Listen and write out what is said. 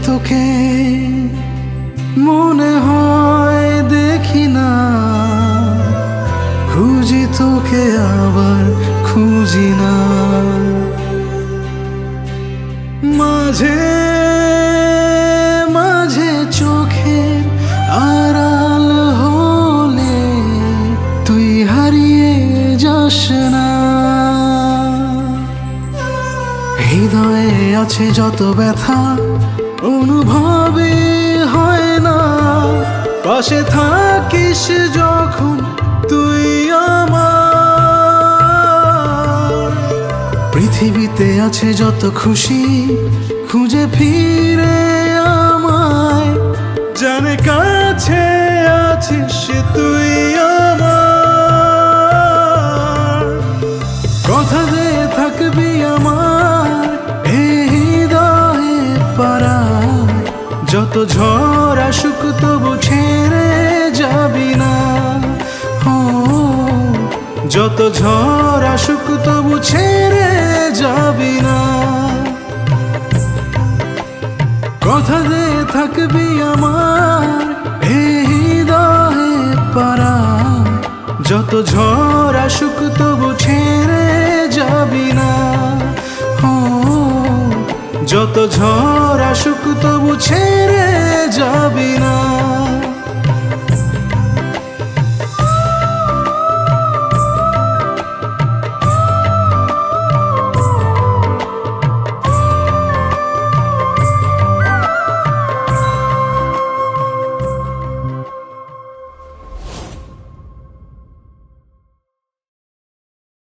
তোকে মনে হয় দেখি না, খুঁজি তোকে আবার খুঁজি না। মাঝে মাঝে চোখে আড়াল হলে তুই হারিয়ে যাস না। হৃদয়ে আছে যত ব্যথা অনুভবে হয় না, পাশে থাকিস যখন তুই আমার। পৃথিবীতে আছে যত খুশি খুঁজে ফিরে আমায়, জানে কাছে আছিস তুই আমার। কথা দিয়ে থাকবি আমার এই হৃদয়ে পাড়ায়, যত ঝড় আসুক তবু ছেড়ে যাবি না। যত ঝড় আসুক তবু ছেড়ে যাবি না। কথা দিয়ে থাকবি আমার এই হৃদয়ে পাড়ায়, যত ঝড় আসুক তবু ছেড়ে যাবি না। যত ঝড় আসুক তবু ছেড়ে যাবি না।